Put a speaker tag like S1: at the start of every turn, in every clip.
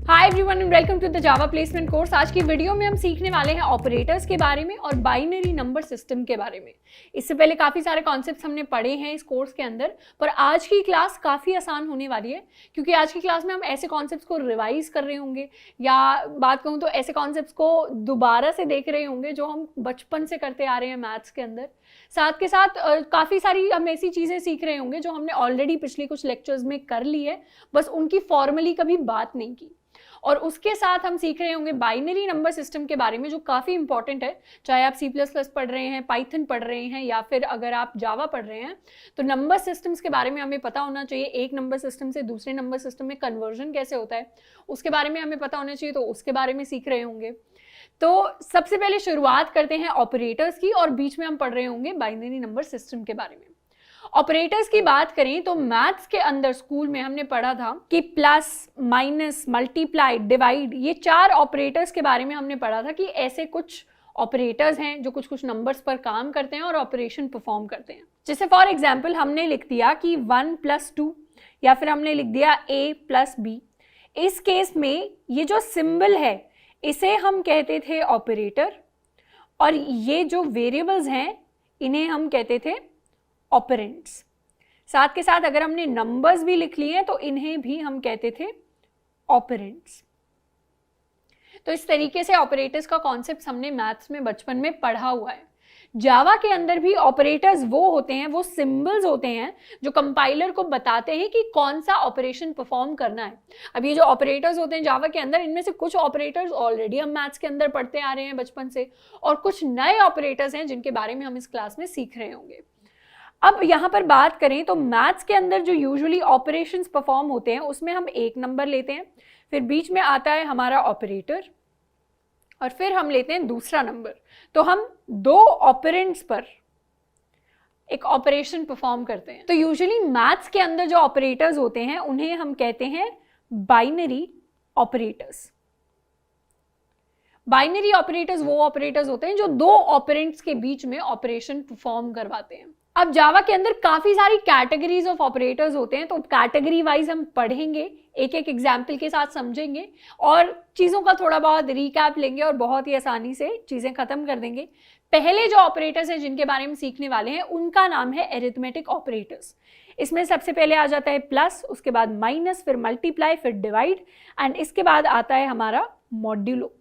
S1: Hi everyone and welcome to the Java placement course. आज की video में हम सीखने वाले हैं ऑपरेटर्स के बारे में और बाइनरी नंबर सिस्टम के बारे में। इससे पहले काफ़ी सारे कॉन्सेप्ट्स हमने पढ़े हैं इस कोर्स के अंदर, पर आज की क्लास काफ़ी आसान होने वाली है क्योंकि आज की क्लास में हम ऐसे कॉन्सेप्ट्स को रिवाइज कर रहे होंगे या बात कहूँ तो ऐसे कॉन्सेप्ट्स को दोबारा से देख रहे होंगे जो हम बचपन से करते आ रहे हैं मैथ्स के अंदर। साथ के साथ काफ़ी सारी हम ऐसी चीज़ें सीख रहे होंगे जो हमने ऑलरेडी पिछले कुछ लेक्चर्स में कर ली है, बस उनकी फॉर्मली कभी बात नहीं की। और उसके साथ हम सीख रहे होंगे बाइनरी नंबर सिस्टम के बारे में जो काफ़ी इंपॉर्टेंट है। चाहे आप C++ पढ़ रहे हैं, पाइथन पढ़ रहे हैं या फिर अगर आप जावा पढ़ रहे हैं तो नंबर सिस्टम्स के बारे में हमें पता होना चाहिए। एक नंबर सिस्टम से दूसरे नंबर सिस्टम में कन्वर्जन कैसे होता है उसके बारे में हमें पता होना चाहिए, तो उसके बारे में सीख रहे होंगे। तो सबसे पहले शुरुआत करते हैं ऑपरेटर्स की और बीच में हम पढ़ रहे होंगे बाइनरी नंबर सिस्टम के बारे में। ऑपरेटर्स की बात करें तो मैथ्स के अंदर स्कूल में हमने पढ़ा था कि प्लस, माइनस, मल्टीप्लाई, डिवाइड, ये 4 ऑपरेटर्स के बारे में हमने पढ़ा था कि ऐसे कुछ ऑपरेटर्स हैं जो कुछ कुछ नंबर्स पर काम करते हैं और ऑपरेशन परफॉर्म करते हैं। जैसे फॉर एग्जांपल हमने लिख दिया कि 1 + 2 या फिर हमने लिख दिया A + B। इस केस में ये जो सिंबल है इसे हम कहते थे ऑपरेटर और ये जो वेरिएबल्स हैं इन्हें हम कहते थे ऑपरेंड्स। साथ के साथ अगर हमने नंबर्स भी लिख लिए हैं तो इन्हें भी हम कहते थे ऑपरेंड्स। तो इस तरीके से ऑपरेटर्स का कॉन्सेप्ट हमने मैथ्स में बचपन में पढ़ा हुआ है। जावा के अंदर भी ऑपरेटर्स वो होते हैं, वो सिंबल्स होते हैं जो कंपाइलर को बताते हैं कि कौन सा ऑपरेशन परफॉर्म करना है। अब ये जो ऑपरेटर्स होते हैं जावा के अंदर, इनमें से कुछ ऑपरेटर्स ऑलरेडी हम मैथ्स के अंदर पढ़ते आ रहे हैं बचपन से और कुछ नए ऑपरेटर्स हैं जिनके बारे में हम इस क्लास में सीख रहे होंगे। अब यहाँ पर बात करें तो मैथ्स के अंदर जो यूजुअली ऑपरेशंस परफॉर्म होते हैं उसमें हम एक नंबर लेते हैं, फिर बीच में आता है हमारा ऑपरेटर और फिर हम लेते हैं दूसरा नंबर। तो हम 2 ऑपरेंड्स पर एक ऑपरेशन परफॉर्म करते हैं। तो यूजुअली मैथ्स के अंदर जो ऑपरेटर्स होते हैं उन्हें हम कहते हैं बाइनरी ऑपरेटर्स। बाइनरी ऑपरेटर्स वो ऑपरेटर्स होते हैं जो 2 ऑपरेंड्स के बीच में ऑपरेशन परफॉर्म करवाते हैं। अब जावा के अंदर काफी सारी कैटेगरीज ऑफ ऑपरेटर्स होते हैं, तो कैटेगरी वाइज हम पढ़ेंगे, एक एक एग्जाम्पल के साथ समझेंगे और चीजों का थोड़ा बहुत रिकैप लेंगे और बहुत ही आसानी से चीजें खत्म कर देंगे। पहले जो ऑपरेटर्स हैं जिनके बारे में सीखने वाले हैं उनका नाम है एरिथमेटिक ऑपरेटर्स। इसमें सबसे पहले आ जाता है प्लस, उसके बाद माइनस, फिर मल्टीप्लाई, फिर डिवाइड एंड इसके बाद आता है हमारा मॉड्यूलो।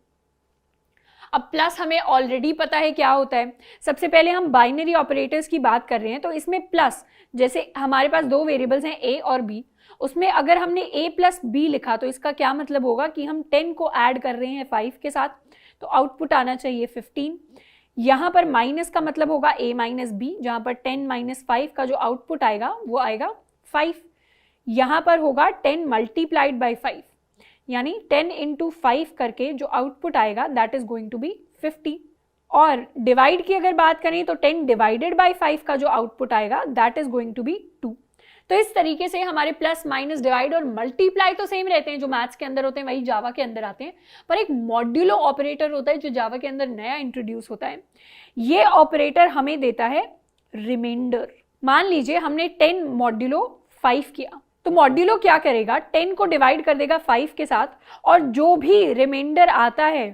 S1: अब प्लस हमें ऑलरेडी पता है क्या होता है। सबसे पहले हम बाइनरी ऑपरेटर्स की बात कर रहे हैं तो इसमें प्लस, जैसे हमारे पास 2 वेरिएबल्स हैं A और B, उसमें अगर हमने A + B लिखा तो इसका क्या मतलब होगा कि हम 10 को ऐड कर रहे हैं 5 के साथ, तो आउटपुट आना चाहिए 15। यहाँ पर माइनस का मतलब होगा A - B, जहाँ पर 10 - 5 का जो आउटपुट आएगा वो आएगा 5। यहाँ पर होगा 10 × 5 यानी 10 × 5 करके जो आउटपुट आएगा that is going to be 50। और डिवाइड की अगर बात करें तो 10 / 5 का जो आउटपुट आएगा that is going to be 2। तो इस तरीके से हमारे प्लस, माइनस, डिवाइड और मल्टीप्लाई तो सेम रहते हैं जो मैथ्स के अंदर होते हैं, वही जावा के अंदर आते हैं, पर एक मॉड्यूलो ऑपरेटर होता है जो जावा के अंदर नया इंट्रोड्यूस होता है। ये ऑपरेटर हमें देता है रिमाइंडर। मान लीजिए हमने 10 मॉड्यूलो 5 किया तो मॉड्यूलो क्या करेगा, 10 को डिवाइड कर देगा 5 के साथ और जो भी रिमाइंडर आता है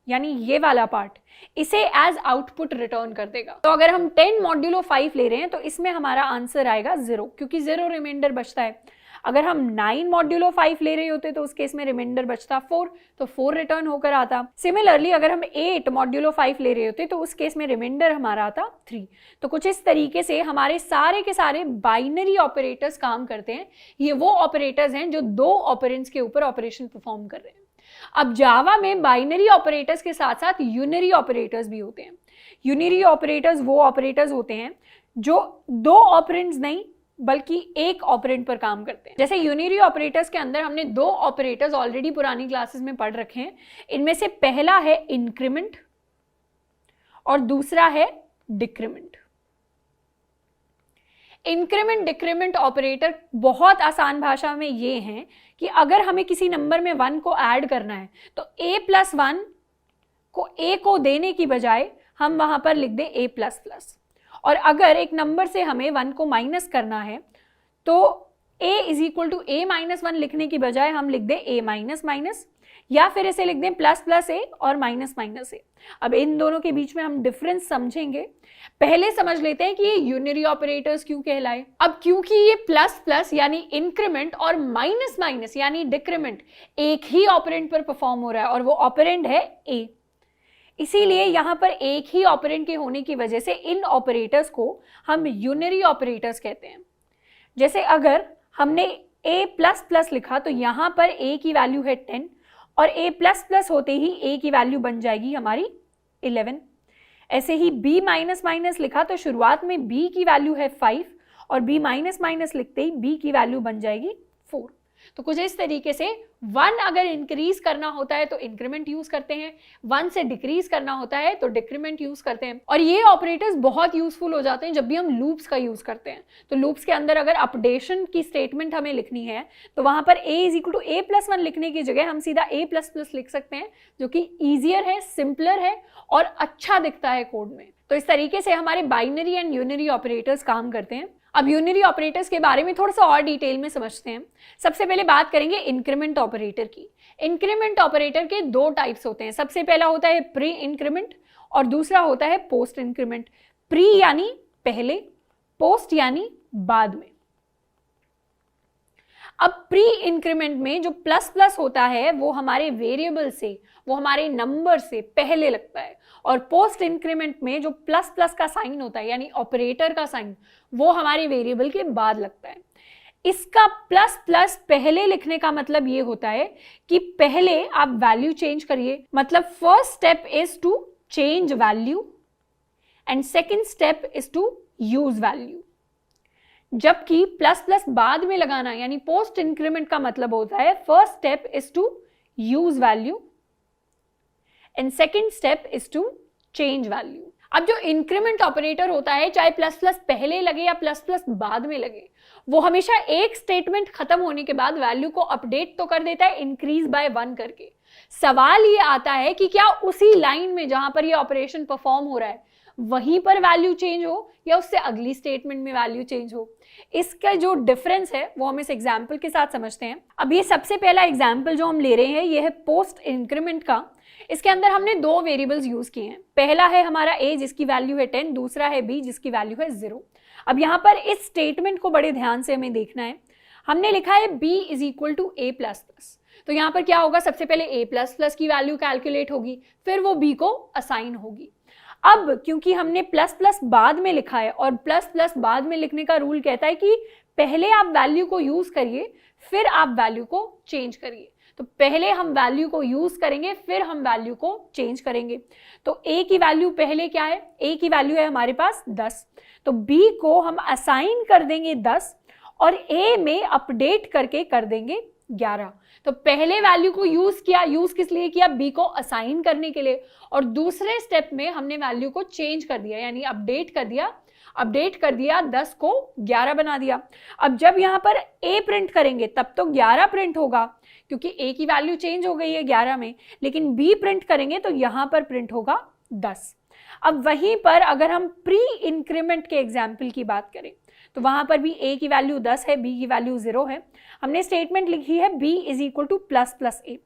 S1: यानी ये वाला पार्ट, इसे एज आउटपुट रिटर्न कर देगा। तो अगर हम 10 मॉड्यूलो 5 ले रहे हैं तो इसमें हमारा आंसर आएगा 0 क्योंकि 0 रिमाइंडर बचता है। अगर हम 9 मॉड्यूलो 5 ले रहे होते तो उस केस में रिमाइंडर बचता 4, तो 4 रिटर्न होकर आता। सिमिलरली अगर हम 8 मॉड्यूलो 5 ले रहे होते तो उस केस में रिमाइंडर हमारा आता 3। तो कुछ इस तरीके से हमारे सारे के सारे बाइनरी ऑपरेटर्स काम करते हैं। ये वो ऑपरेटर्स हैं जो 2 ऑपरेंड्स के ऊपर ऑपरेशन परफॉर्म कर रहे हैं। अब जावा में बाइनरी ऑपरेटर्स के साथ साथ यूनरी ऑपरेटर्स भी होते हैं। यूनरी ऑपरेटर्स वो ऑपरेटर्स होते हैं जो 2 ऑपरेंड्स नहीं बल्कि एक ऑपरेंड पर काम करते हैं। जैसे यूनरी ऑपरेटर्स के अंदर हमने 2 ऑपरेटर्स ऑलरेडी पुरानी क्लासेस में पढ़ रखे हैं। इनमें से पहला है इंक्रीमेंट और दूसरा है डिक्रीमेंट। इंक्रीमेंट डिक्रीमेंट ऑपरेटर बहुत आसान भाषा में ये हैं कि अगर हमें किसी नंबर में 1 को ऐड करना है तो A + 1 को A को देने की बजाय हम वहां पर लिख दें A++। और अगर एक नंबर से हमें 1 को माइनस करना है तो a is equal to a minus 1 लिखने की बजाय हम लिख दें a माइनस माइनस, या फिर इसे लिख दें प्लस प्लस a और माइनस माइनस a। अब इन दोनों के बीच में हम डिफरेंस समझेंगे। पहले समझ लेते हैं कि ये यूनिरी ऑपरेटर्स क्यों कहलाए। अब क्योंकि ये प्लस प्लस यानी इंक्रीमेंट और माइनस माइनस यानी डिक्रीमेंट एक ही ऑपरेंड पर परफॉर्म हो रहा है और वो ऑपरेंड है a, इसीलिए यहां पर एक ही ऑपरेंड के होने की वजह से इन ऑपरेटर्स को हम यूनिरी ऑपरेटर्स कहते हैं। जैसे अगर हमने a प्लस प्लस लिखा तो यहां पर a की वैल्यू है 10 और a प्लस प्लस होते ही a की वैल्यू बन जाएगी हमारी 11। ऐसे ही b माइनस माइनस लिखा तो शुरुआत में b की वैल्यू है 5 और b माइनस माइनस लिखते ही b की वैल्यू बन जाएगी 4। तो कुछ इस तरीके से 1 अगर इंक्रीज करना होता है तो इंक्रीमेंट यूज करते हैं, 1 से डिक्रीज करना होता है तो डिक्रीमेंट यूज करते हैं। और ये ऑपरेटर्स बहुत यूजफुल हो जाते हैं जब भी हम लूप्स का यूज करते हैं। तो लूप्स के अंदर अगर अपडेशन की स्टेटमेंट हमें लिखनी है तो वहां पर a is equal to a plus 1 लिखने की जगह हम सीधा a प्लस प्लस लिख सकते हैं, जो कि ईजियर है, सिंपलर है और अच्छा दिखता है कोड में। तो इस तरीके से हमारे बाइनरी एंड यूनिरी ऑपरेटर्स काम करते हैं। अब यूनिरी ऑपरेटर्स के बारे में थोड़ा सा और डिटेल में समझते हैं। सबसे पहले बात करेंगे इंक्रीमेंट ऑपरेटर की। इंक्रीमेंट ऑपरेटर के दो टाइप्स होते हैं। सबसे पहला होता है प्री इंक्रीमेंट और दूसरा होता है पोस्ट इंक्रीमेंट। प्री यानी पहले, पोस्ट यानी बाद में। अब प्री इंक्रीमेंट में जो प्लस प्लस होता है वो हमारे वेरिएबल से, वो हमारे नंबर से पहले लगता है, और पोस्ट इंक्रीमेंट में जो प्लस प्लस का साइन होता है यानी ऑपरेटर का साइन, वो हमारे वेरिएबल के बाद लगता है। इसका प्लस प्लस पहले लिखने का मतलब ये होता है कि पहले आप वैल्यू चेंज करिए, मतलब first step is to change value and second step is to use value. जबकि प्लस प्लस बाद में लगाना यानी पोस्ट इंक्रीमेंट का मतलब होता है first step is to use value and second step is to change value. अब जो इंक्रीमेंट ऑपरेटर होता है, चाहे प्लस प्लस पहले लगे या प्लस प्लस बाद में लगे, वो हमेशा एक स्टेटमेंट खत्म होने के बाद वैल्यू को अपडेट तो कर देता है इंक्रीज बाय 1 करके। सवाल ये आता है कि क्या उसी लाइन में जहां पर ये ऑपरेशन परफॉर्म हो रहा है वहीं पर वैल्यू चेंज हो या उससे अगली स्टेटमेंट में वैल्यू चेंज हो। इसका जो डिफरेंस है वो हम इस एग्जाम्पल के साथ समझते हैं। अब ये सबसे पहला एग्जाम्पल जो हम ले रहे हैं ये है पोस्ट इंक्रीमेंट का। इसके अंदर हमने दो वेरिएबल्स यूज किए हैं। पहला है हमारा a जिसकी वैल्यू है 10, दूसरा है b जिसकी वैल्यू है 0। अब यहाँ पर इस स्टेटमेंट को बड़े ध्यान से हमें देखना है। हमने लिखा है b is equal to a plus plus, तो यहाँ पर क्या होगा, सबसे पहले a प्लस प्लस की वैल्यू कैलकुलेट होगी, फिर वो b को असाइन होगी। अब क्योंकि हमने प्लस प्लस बाद में लिखा है और प्लस प्लस बाद में लिखने का रूल कहता है कि पहले आप वैल्यू को यूज करिए फिर आप वैल्यू को चेंज करिए, तो पहले हम वैल्यू को यूज करेंगे फिर हम वैल्यू को चेंज करेंगे। तो a की वैल्यू पहले क्या है, a की वैल्यू है हमारे पास 10, तो b को हम असाइन कर देंगे 10 और a में अपडेट करके कर देंगे 11। तो पहले वैल्यू को यूज किया, यूज किस लिए किया, b को असाइन करने के लिए, और दूसरे स्टेप में हमने वैल्यू को चेंज कर दिया यानी अपडेट कर दिया 10 को 11 बना दिया। अब जब यहाँ पर a प्रिंट करेंगे तब तो 11 प्रिंट होगा क्योंकि a की वैल्यू चेंज हो गई है 11 में, लेकिन b प्रिंट करेंगे तो यहाँ पर प्रिंट होगा 10। अब वहीं पर अगर हम प्री इंक्रीमेंट के एग्जाम्पल की बात करें तो वहां पर भी a की वैल्यू 10 है, b की वैल्यू 0 है। हमने स्टेटमेंट लिखी है b is equal two plus plus a,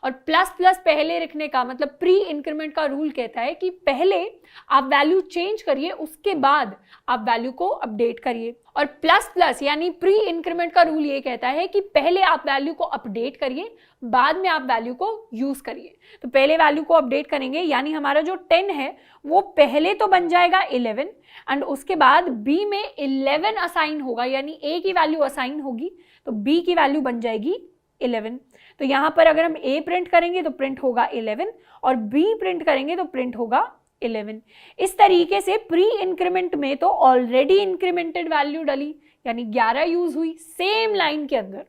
S1: और प्लस प्लस पहले लिखने का मतलब प्री इंक्रीमेंट का रूल कहता है कि पहले आप वैल्यू चेंज करिए उसके बाद आप वैल्यू को अपडेट करिए, और प्लस प्लस यानी प्री इंक्रीमेंट का रूल ये कहता है कि पहले आप वैल्यू को अपडेट करिए बाद में आप वैल्यू को यूज करिए। तो पहले वैल्यू को अपडेट करेंगे यानी हमारा जो 10 है वो पहले तो बन जाएगा 11 एंड उसके बाद b में 11 असाइन होगा यानी a की वैल्यू असाइन होगी तो b की वैल्यू बन जाएगी 11। तो यहाँ पर अगर हम a प्रिंट करेंगे तो प्रिंट होगा 11 और b प्रिंट करेंगे तो प्रिंट होगा 11। इस तरीके से प्री इंक्रीमेंट में तो ऑलरेडी इंक्रीमेंटेड वैल्यू डली यानी 11 यूज हुई सेम लाइन के अंदर,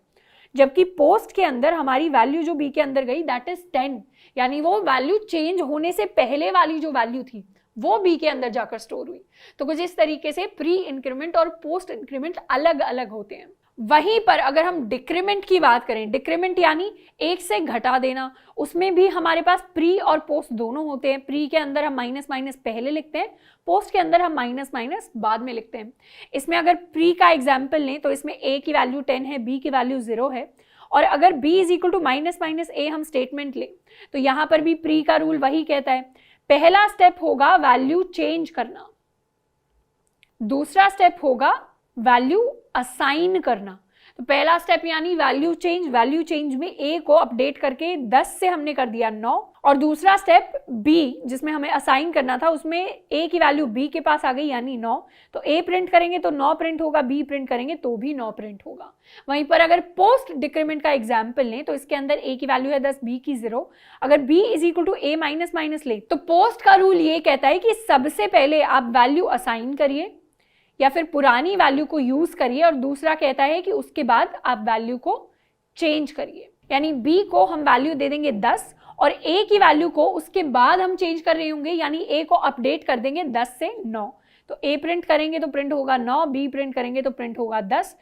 S1: जबकि पोस्ट के अंदर हमारी वैल्यू जो b के अंदर गई दैट इज 10 यानी वो वैल्यू चेंज होने से पहले वाली जो वैल्यू थी वो b के अंदर जाकर स्टोर हुई। तो कुछ इस तरीके से प्री इंक्रीमेंट और पोस्ट इंक्रीमेंट अलग अलग होते हैं। वहीं पर अगर हम डिक्रीमेंट की बात करें, डिक्रीमेंट यानी एक से घटा देना, उसमें भी हमारे पास प्री और पोस्ट दोनों होते हैं। प्री के अंदर हम माइनस माइनस पहले लिखते हैं, पोस्ट के अंदर हम माइनस माइनस बाद में लिखते हैं। इसमें अगर प्री का एग्जाम्पल लें तो इसमें a की वैल्यू 10 है, b की वैल्यू 0 है, और अगर b is equal to minus minus a हम स्टेटमेंट लें तो यहाँ पर भी प्री का रूल वही कहता है, पहला स्टेप होगा वैल्यू चेंज करना, दूसरा स्टेप होगा वैल्यू असाइन करना। तो पहला स्टेप यानी वैल्यू चेंज में a को अपडेट करके 10 से हमने कर दिया 9, और दूसरा स्टेप b जिसमें हमें असाइन करना था उसमें a की वैल्यू b के पास आ गई यानी 9, तो a प्रिंट करेंगे तो 9 प्रिंट होगा, b प्रिंट करेंगे तो भी 9 प्रिंट होगा। वहीं पर अगर पोस्ट डिक्रीमेंट का एग्जाम्पल लें तो इसके अंदर a की वैल्यू है 10, b की 0, अगर b is equal to a minus minus ले तो पोस्ट का रूल ये कहता है कि सबसे पहले आप वैल्यू असाइन करिए या फिर पुरानी वैल्यू को यूज करिए, और दूसरा कहता है कि उसके बाद आप वैल्यू को चेंज करिए। यानी b को हम वैल्यू दे देंगे 10 और a की वैल्यू को उसके बाद हम चेंज कर रहे होंगे, यानी a को अपडेट कर देंगे 10 से 9। तो a प्रिंट करेंगे तो प्रिंट होगा 9, b प्रिंट करेंगे तो प्रिंट होगा 10।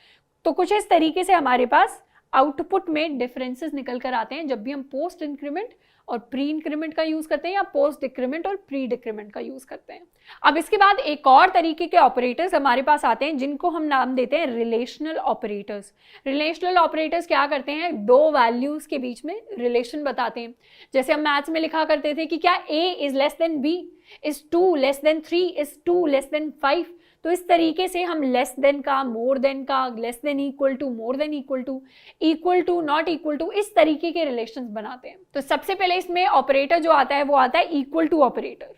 S1: तो कुछ इस तरीके से हमारे पास आउटपुट में डिफरेंसेस निकल कर आते हैं जब भी हम पोस्ट इंक्रीमेंट और प्री इंक्रीमेंट का यूज करते हैं या पोस्ट डिक्रीमेंट और प्री डिक्रीमेंट का यूज करते हैं। अब इसके बाद एक और तरीके के ऑपरेटर्स हमारे पास आते हैं जिनको हम नाम देते हैं रिलेशनल ऑपरेटर्स। रिलेशनल ऑपरेटर्स क्या करते हैं, दो वैल्यूज के बीच में रिलेशन बताते हैं। जैसे हम मैथ्स में लिखा करते थे कि क्या a is less than b, is 2 less than 3, is 2 less than 5। तो इस तरीके से हम लेस देन का, मोर देन का, less than equal to, more than equal to, not equal to, इस तरीके के रिलेशंस बनाते हैं। तो सबसे पहले इसमें ऑपरेटर जो आता है वो आता है इक्वल टू ऑपरेटर।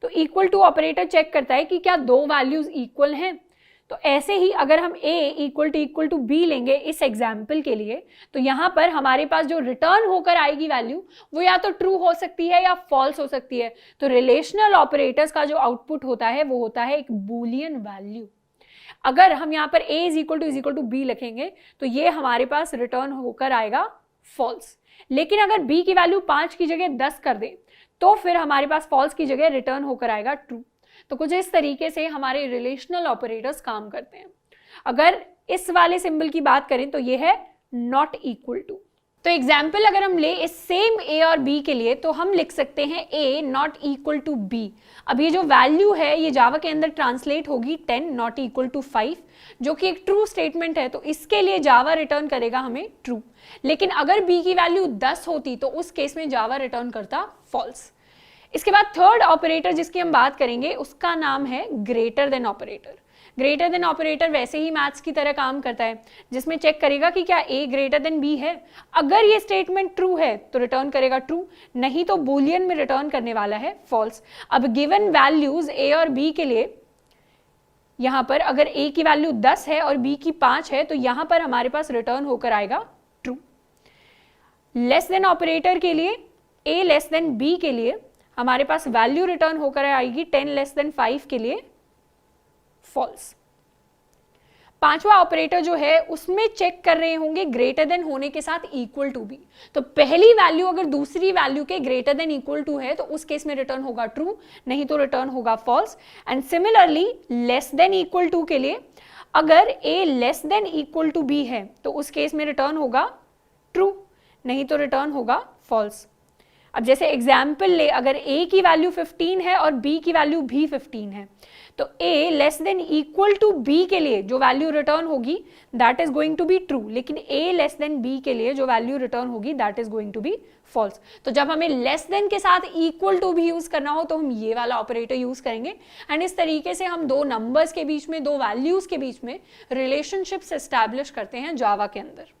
S1: तो इक्वल टू ऑपरेटर चेक करता है कि क्या दो वैल्यूज इक्वल हैं। तो ऐसे ही अगर हम a इक्वल टू b लेंगे इस एग्जाम्पल के लिए, तो यहाँ पर हमारे पास जो रिटर्न होकर आएगी वैल्यू वो या तो ट्रू हो सकती है या फॉल्स हो सकती है। तो रिलेशनल ऑपरेटर्स का जो आउटपुट होता है वो होता है एक बूलियन वैल्यू। अगर हम यहाँ पर a is equal to b लिखेंगे तो ये हमारे पास रिटर्न होकर आएगा फॉल्स। लेकिन अगर b की वैल्यू 5 की जगह 10 कर दें तो फिर हमारे पास फॉल्स की जगह रिटर्न होकर आएगा ट्रू। तो कुछ इस तरीके से हमारे रिलेशनल ऑपरेटर्स काम करते हैं। अगर इस वाले सिंबल की बात करें तो ये है नॉट इक्वल टू। तो एग्जाम्पल अगर हम ले इस सेम a और b के लिए तो हम लिख सकते हैं a not equal to b। अब ये जो वैल्यू है ये जावा के अंदर ट्रांसलेट होगी 10 नॉट इक्वल टू 5, जो कि एक ट्रू स्टेटमेंट है। तो इसके लिए जावा रिटर्न करेगा हमें ट्रू। लेकिन अगर b की वैल्यू 10 होती तो उस केस में जावा रिटर्न करता फॉल्स। इसके बाद थर्ड ऑपरेटर जिसकी हम बात करेंगे उसका नाम है greater than operator. Greater than operator वैसे ही मैथ्स की तरह काम करता है, जिसमें चेक करेगा कि क्या a ग्रेटर देन b है। अगर ये स्टेटमेंट ट्रू है तो रिटर्न करेगा ट्रू, नहीं तो बूलियन में रिटर्न करने वाला है फॉल्स। अब गिवन वैल्यूज a और b के लिए यहां पर अगर a की वैल्यू 10 है और b की 5 है तो यहां पर हमारे पास रिटर्न होकर आएगा ट्रू। लेस देन ऑपरेटर के लिए a लेस देन b के लिए हमारे पास वैल्यू रिटर्न होकर आएगी 10 लेस देन 5 के लिए फॉल्स। पांचवा ऑपरेटर जो है उसमें चेक कर रहे होंगे ग्रेटर देन होने के साथ इक्वल टू भी। तो पहली वैल्यू अगर दूसरी वैल्यू के ग्रेटर देन इक्वल टू है तो उस केस में रिटर्न होगा ट्रू, नहीं तो रिटर्न होगा false. And similarly less than equal to के लिए अगर a less than equal to b है तो उस केस में रिटर्न होगा ट्रू, नहीं तो रिटर्न होगा फॉल्स। अब जैसे एग्जाम्पल ले, अगर a की वैल्यू 15 है और b की वैल्यू भी 15 है तो a less than equal to b के लिए जो वैल्यू रिटर्न होगी that is going to be true, लेकिन a लेस देन b के लिए जो वैल्यू रिटर्न होगी that is going to be false. तो जब हमें लेस देन के साथ इक्वल टू भी यूज करना हो तो हम ये वाला ऑपरेटर यूज करेंगे। एंड इस तरीके से हम दो नंबर्स के बीच में, दो वैल्यूज के बीच में रिलेशनशिप्स एस्टैब्लिश करते हैं जावा के अंदर।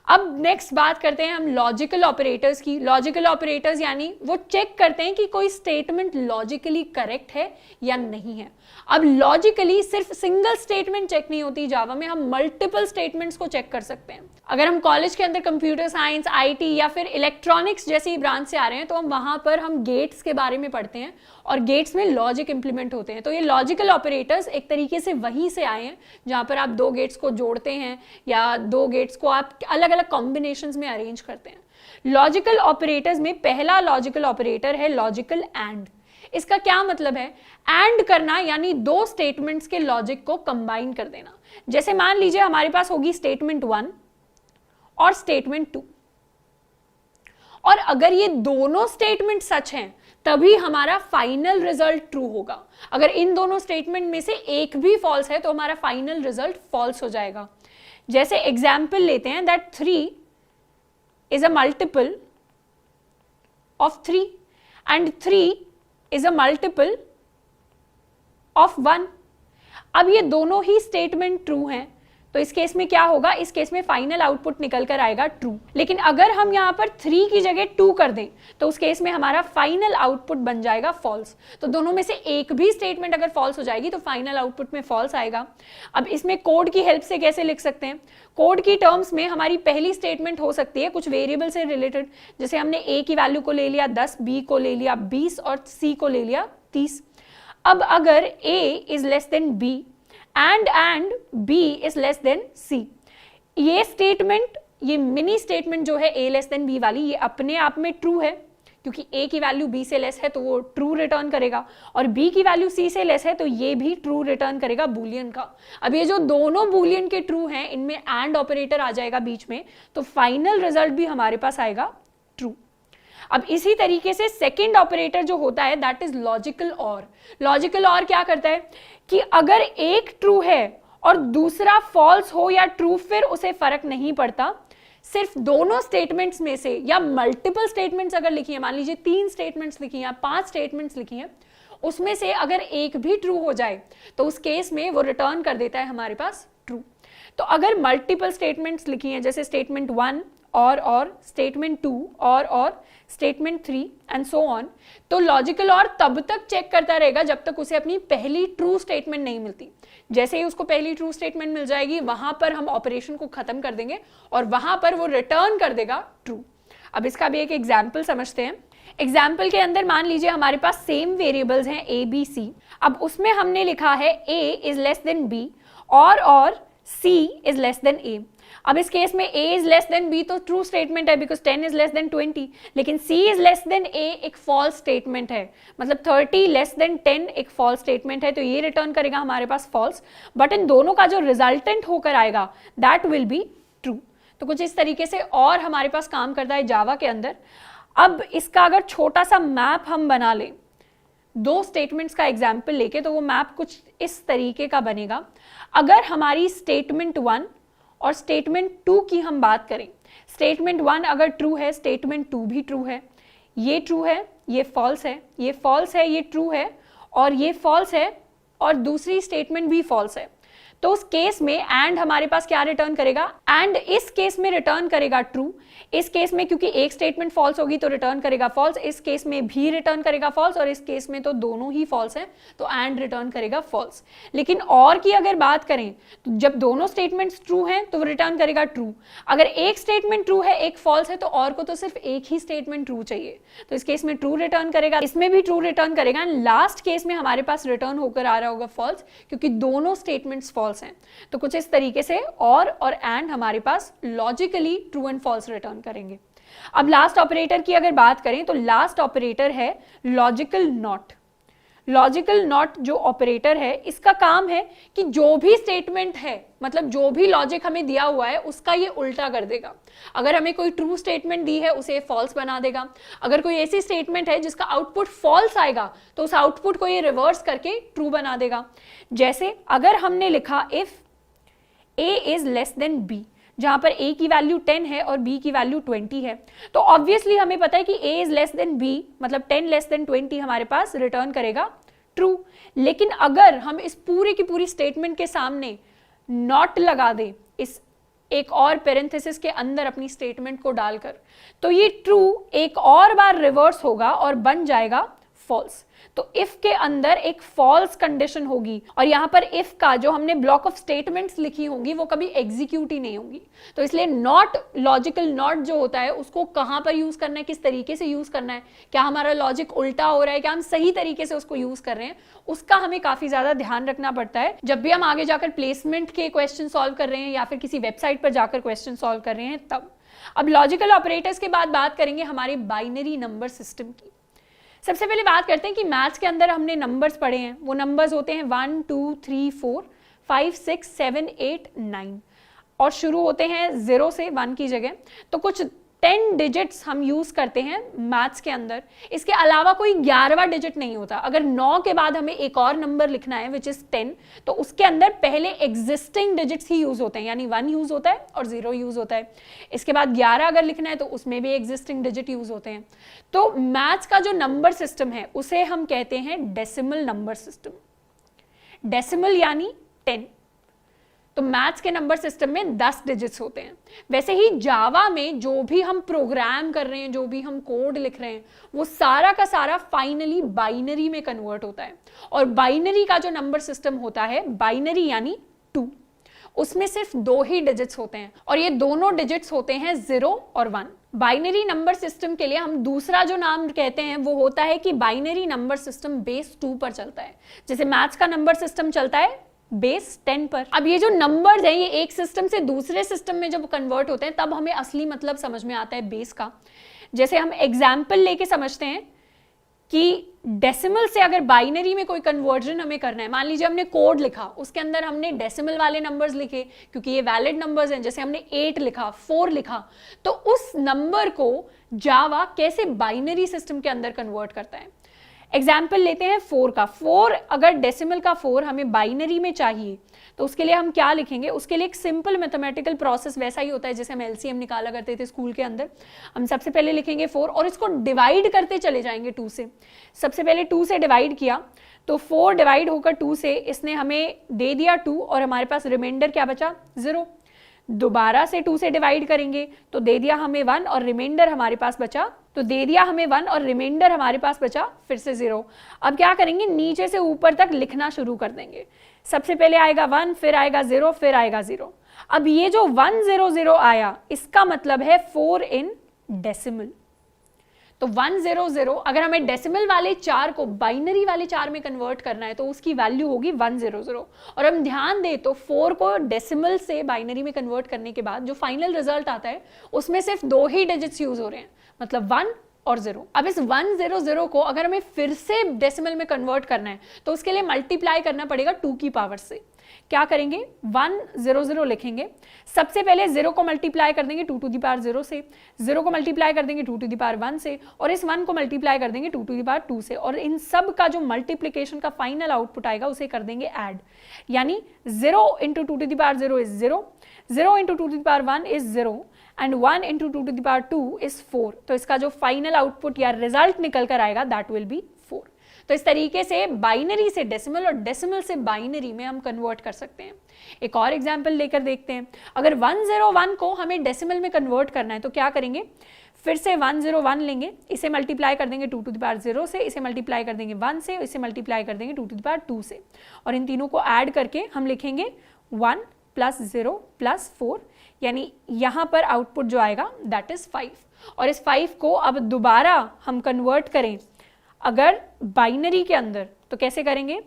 S1: अब नेक्स्ट बात करते हैं हम लॉजिकल ऑपरेटर्स की। लॉजिकल ऑपरेटर्स यानी वो चेक करते हैं कि कोई स्टेटमेंट लॉजिकली करेक्ट है या नहीं है। अब लॉजिकली सिर्फ सिंगल स्टेटमेंट चेक नहीं होती जावा में, हम मल्टीपल स्टेटमेंट्स को चेक कर सकते हैं। अगर हम कॉलेज के अंदर कंप्यूटर साइंस, आईटी या फिर इलेक्ट्रॉनिक्स जैसी ब्रांच से आ रहे हैं तो हम वहां पर हम गेट्स के बारे में पढ़ते हैं और गेट्स में लॉजिक इंप्लीमेंट होते हैं। तो ये लॉजिकल ऑपरेटर्स एक तरीके से वहीं से आए हैं जहां पर आप दो गेट्स को जोड़ते हैं या दो गेट्स को आप अलग अलग कॉम्बिनेशंस में अरेंज करते हैं। लॉजिकल ऑपरेटर्स में पहला लॉजिकल ऑपरेटर है लॉजिकल एंड। इसका क्या मतलब है? एंड करना, यानी दो स्टेटमेंट्स के लॉजिक को कंबाइन कर देना। जैसे मान लीजिए हमारे पास होगी स्टेटमेंट 1 और स्टेटमेंट 2, और अगर ये दोनों स्टेटमेंट सच हैं तभी हमारा फाइनल रिजल्ट ट्रू होगा। अगर इन दोनों स्टेटमेंट में से एक भी फॉल्स है तो हमारा फाइनल रिजल्ट फॉल्स हो जाएगा। जैसे एग्जाम्पल लेते हैं that 3 is a multiple of 3 and 3 is a multiple of 1। अब ये दोनों ही स्टेटमेंट ट्रू हैं, तो इस केस में क्या होगा? इस केस में फाइनल आउटपुट निकल कर आएगा ट्रू। लेकिन अगर हम यहां पर 3 की जगह 2 कर दें तो उस केस में हमारा फाइनल आउटपुट बन जाएगा फॉल्स। तो दोनों में से एक भी स्टेटमेंट अगर फॉल्स हो जाएगी तो फाइनल आउटपुट में फॉल्स आएगा। अब इसमें कोड की हेल्प से कैसे लिख सकते हैं? कोड की टर्म्स में हमारी पहली स्टेटमेंट हो सकती है कुछ वेरिएबल से रिलेटेड, जैसे हमने a की वैल्यू को ले लिया 10, b को ले लिया 20 और c को ले लिया 30। अब अगर a is less than b and b is less then c, ये स्टेटमेंट, ये मिनी स्टेटमेंट जो है a लेस देन b वाली, ये अपने आप में ट्रू है क्योंकि a की वैल्यू b से लेस है तो वो ट्रू रिटर्न करेगा, और b की वैल्यू c से लेस है तो ये भी ट्रू रिटर्न करेगा बूलियन का। अब ये जो दोनों बूलियन के ट्रू हैं इनमें एंड ऑपरेटर आ जाएगा बीच में, तो फाइनल रिजल्ट भी हमारे पास आएगा ट्रू। अब इसी तरीके से सेकंड ऑपरेटर जो होता है दैट इज लॉजिकल और। लॉजिकल और क्या करता है कि अगर एक ट्रू है और दूसरा फॉल्स हो या ट्रू, फिर उसे फर्क नहीं पड़ता, सिर्फ दोनों स्टेटमेंट्स में से या मल्टीपल स्टेटमेंट्स अगर लिखी है, मान लीजिए 3 स्टेटमेंट्स लिखी हैं, 5 स्टेटमेंट्स लिखी हैं, उसमें से अगर एक भी ट्रू हो जाए तो उस केस में वो रिटर्न कर देता है हमारे पास ट्रू। तो अगर मल्टीपल स्टेटमेंट्स लिखी हैं जैसे स्टेटमेंट 1 और स्टेटमेंट 2 और स्टेटमेंट 3 एंड सो ऑन, तो लॉजिकल और तब तक चेक करता रहेगा जब तक उसे अपनी पहली ट्रू स्टेटमेंट नहीं मिलती। जैसे ही उसको पहली ट्रू स्टेटमेंट मिल जाएगी वहां पर हम ऑपरेशन को खत्म कर देंगे और वहां पर वो रिटर्न कर देगा ट्रू। अब इसका भी एक एग्जाम्पल समझते हैं। एग्जाम्पल के अंदर मान लीजिए हमारे पास सेम वेरिएबल्स हैं a b c। अब उसमें हमने लिखा है a is less than b और c is less then a। अब इस केस में a is less than b तो ट्रू स्टेटमेंट है बिकॉज 10 इज लेस देन 20, लेकिन c is less then a एक फॉल्स स्टेटमेंट है, मतलब 30 लेस देन 10 एक फॉल्स स्टेटमेंट है, तो ये रिटर्न करेगा हमारे पास फॉल्स। बट इन दोनों का जो रिजल्टेंट होकर आएगा दैट विल बी ट्रू। तो कुछ इस तरीके से और हमारे पास काम करता है जावा के अंदर। अब इसका अगर छोटा सा मैप हम बना लें 2 स्टेटमेंट्स का एग्जाम्पल लेके, तो वो मैप कुछ इस तरीके का बनेगा। अगर हमारी स्टेटमेंट 1 और स्टेटमेंट 2 की हम बात करें, स्टेटमेंट 1 अगर ट्रू है स्टेटमेंट 2 भी ट्रू है, ये ट्रू है ये फॉल्स है, ये फॉल्स है ये ट्रू है, और ये फॉल्स है और दूसरी स्टेटमेंट भी फॉल्स है, तो उस केस में एंड हमारे पास क्या रिटर्न करेगा? एंड इस केस में रिटर्न करेगा ट्रू। इस केस में क्योंकि एक स्टेटमेंट फॉल्स होगी तो रिटर्न करेगा फॉल्स, इस केस में भी रिटर्न करेगा फॉल्स, और इस केस में तो दोनों ही फॉल्स हैं तो एंड रिटर्न करेगा फॉल्स। लेकिन और की अगर बात करें तो जब दोनों स्टेटमेंट्स ट्रू हैं तो रिटर्न करेगा ट्रू। अगर एक स्टेटमेंट ट्रू है एक फॉल्स है तो और को तो सिर्फ एक ही स्टेटमेंट ट्रू चाहिए, तो इस केस में ट्रू रिटर्न करेगा, इसमें भी ट्रू रिटर्न करेगा, एंड लास्ट केस में हमारे पास रिटर्न होकर आ रहा होगा फॉल्स क्योंकि दोनों स्टेटमेंट्स फॉल्स हैं। तो कुछ इस तरीके से और एंड हमारे पास logically true and false return करेंगे। अब लास्ट ऑपरेटर की अगर बात करें तो लास्ट ऑपरेटर है लॉजिकल नॉट। लॉजिकल नॉट जो ऑपरेटर है इसका काम है कि जो भी स्टेटमेंट है, मतलब जो भी लॉजिक हमें दिया हुआ है उसका ये उल्टा कर देगा। अगर हमें कोई ट्रू स्टेटमेंट दी है उसे फॉल्स बना देगा, अगर कोई ऐसी स्टेटमेंट है जिसका आउटपुट फॉल्स आएगा तो उस आउटपुट को ये रिवर्स करके ट्रू बना देगा। जैसे अगर हमने लिखा if a is less than b, जहां पर a की वैल्यू 10 है और b की वैल्यू 20 है, तो ऑब्वियसली हमें पता है कि a is less than b, मतलब 10 लेस देन 20 हमारे पास रिटर्न करेगा ट्रू। लेकिन अगर हम इस पूरी की पूरी स्टेटमेंट के सामने नॉट लगा दें, इस एक और पेरेंथेसिस के अंदर अपनी स्टेटमेंट को डालकर, तो ये ट्रू एक और बार रिवर्स होगा और बन जाएगा फॉल्स। तो इफ के अंदर एक फॉल्स कंडीशन होगी और यहां पर इफ का जो हमने ब्लॉक ऑफ स्टेटमेंट्स लिखी होंगी वो कभी एग्जीक्यूट ही नहीं होंगी। तो इसलिए नॉट, लॉजिकल नॉट जो होता है उसको कहां पर यूज करना है, किस तरीके से यूज करना है, क्या हमारा लॉजिक उल्टा हो रहा है, क्या हम सही तरीके से उसको यूज कर रहे हैं, उसका हमें काफी ज्यादा ध्यान रखना पड़ता है जब भी हम आगे जाकर प्लेसमेंट के क्वेश्चन सॉल्व कर रहे हैं या फिर किसी वेबसाइट पर जाकर क्वेश्चन सॉल्व कर रहे हैं तब। अब लॉजिकल ऑपरेटर्स के बाद बात करेंगे हमारे बाइनरी नंबर सिस्टम की। सबसे पहले बात करते हैं कि मैथ्स के अंदर हमने नंबर्स पढ़े हैं, वो नंबर्स होते हैं 1 2 3 4 5 6 7 8 9 और शुरू होते हैं 0 से 1 की जगह। तो कुछ 10 डिजिट्स हम यूज करते हैं मैथ्स के अंदर, इसके अलावा कोई 11वां डिजिट नहीं होता। अगर 9 के बाद हमें एक और नंबर लिखना है विच इज 10, तो उसके अंदर पहले एग्जिस्टिंग डिजिट्स ही यूज होते हैं, यानी 1 यूज होता है और 0 यूज होता है। इसके बाद 11 अगर लिखना है तो उसमें भी एग्जिस्टिंग डिजिट यूज होते हैं। तो मैथ्स का जो नंबर सिस्टम है उसे हम कहते हैं डेसिमल नंबर सिस्टम। डेसिमल यानी 10। तो मैथ्स के नंबर सिस्टम में 10 डिजिट्स होते हैं। वैसे ही जावा में जो भी हम प्रोग्राम कर रहे हैं, जो भी हम कोड लिख रहे हैं, वो सारा का सारा फाइनली बाइनरी में कन्वर्ट होता है। और बाइनरी का जो नंबर सिस्टम होता है, बाइनरी यानी 2, उसमें सिर्फ 2 ही डिजिट्स होते हैं और ये दोनों डिजिट्स होते हैं 0 और 1। बाइनरी नंबर सिस्टम के लिए हम दूसरा जो नाम कहते हैं वो होता है कि बाइनरी नंबर सिस्टम बेस 2 पर चलता है, जैसे मैथ्स का नंबर सिस्टम चलता है बेस 10 पर। अब ये जो नंबर्स हैं ये एक सिस्टम से दूसरे सिस्टम में जब कन्वर्ट होते हैं तब हमें असली मतलब समझ में आता है बेस का। जैसे हम एग्जाम्पल लेके समझते हैं कि डेसिमल से अगर बाइनरी में कोई कन्वर्जन हमें करना है, मान लीजिए हमने कोड लिखा, उसके अंदर हमने डेसिमल वाले नंबर्स लिखे क्योंकि ये वैलिड नंबर्स हैं, जैसे हमने 8 लिखा, 4 लिखा, तो उस नंबर को जावा कैसे बाइनरी सिस्टम के अंदर कन्वर्ट करता है। एग्जाम्पल लेते हैं 4 का। 4 अगर डेसिमल का 4 हमें बाइनरी में चाहिए तो उसके लिए हम क्या लिखेंगे? उसके लिए एक सिंपल मैथमेटिकल प्रोसेस वैसा ही होता है जैसे हम एलसीएम निकाला करते थे स्कूल के अंदर। हम सबसे पहले लिखेंगे 4 और इसको डिवाइड करते चले जाएंगे 2 से। सबसे पहले 2 से डिवाइड किया तो 4 डिवाइड होकर 2 से इसने हमें दे दिया 2 और हमारे पास रिमाइंडर क्या बचा? 0। दोबारा से 2 से डिवाइड करेंगे तो दे दिया हमें 1 और रिमाइंडर हमारे पास बचा, तो दे दिया हमें 1 और रिमाइंडर हमारे पास बचा फिर से 0। अब क्या करेंगे? नीचे से ऊपर तक लिखना शुरू कर देंगे। सबसे पहले आएगा 1, फिर आएगा 0, फिर आएगा 0। अब ये जो 100 आया इसका मतलब है 4 इन डेसिमल। तो 100 अगर हमें डेसिमल वाले 4 को बाइनरी वाले 4 में कन्वर्ट करना है तो उसकी वैल्यू होगी 100। और हम ध्यान दें तो 4 को डेसिमल से बाइनरी में कन्वर्ट करने के बाद जो फाइनल रिजल्ट आता है उसमें सिर्फ 2 ही डिजिट्स यूज हो रहे हैं, मतलब 1 और 0। अब इस 100 को अगर हमें फिर से डेसिमल में कन्वर्ट करना है तो उसके लिए मल्टीप्लाई करना पड़ेगा 2 की पावर से। क्या करेंगे? 100 लिखेंगे, सबसे पहले 0 को मल्टीप्लाई कर देंगे 2 टू द पावर 0 से, 0 को मल्टीप्लाई कर देंगे 2 टू द पावर 1 से, और इस 1 को मल्टीप्लाई कर देंगे 2 टू द पावर 2 से, और इन सब का जो मल्टीप्लिकेशन का फाइनल आउटपुट आएगा उसे कर देंगे ऐड। यानी 0 into 2 to the power 0 is 0, 0 into 2 to the power 1 is 0 and 1 into 2 to the power 2 is 4। तो इसका जो फाइनल आउटपुट या रिजल्ट निकल कर आएगा दैट विल बी 4। तो इस तरीके से बाइनरी से डेसिमल और डेसिमल से बाइनरी में हम कन्वर्ट कर सकते हैं। एक और एग्जांपल लेकर देखते हैं। अगर 101 को हमें डेसिमल में कन्वर्ट करना है तो क्या करेंगे? फिर से 101 लेंगे, इसे मल्टीप्लाई कर देंगे 2 टू द पावर 0 से, इसे मल्टीप्लाई कर देंगे 1 से, इसे मल्टीप्लाई कर देंगे 2 टू द पावर 2 से, और इन तीनों को ऐड करके हम लिखेंगे 1 प्लस 0 प्लस 4, यानी यहां पर आउटपुट जो आएगा दैट इज 5। और इस 5 को अब दोबारा हम कन्वर्ट करें अगर बाइनरी के अंदर तो कैसे करेंगे?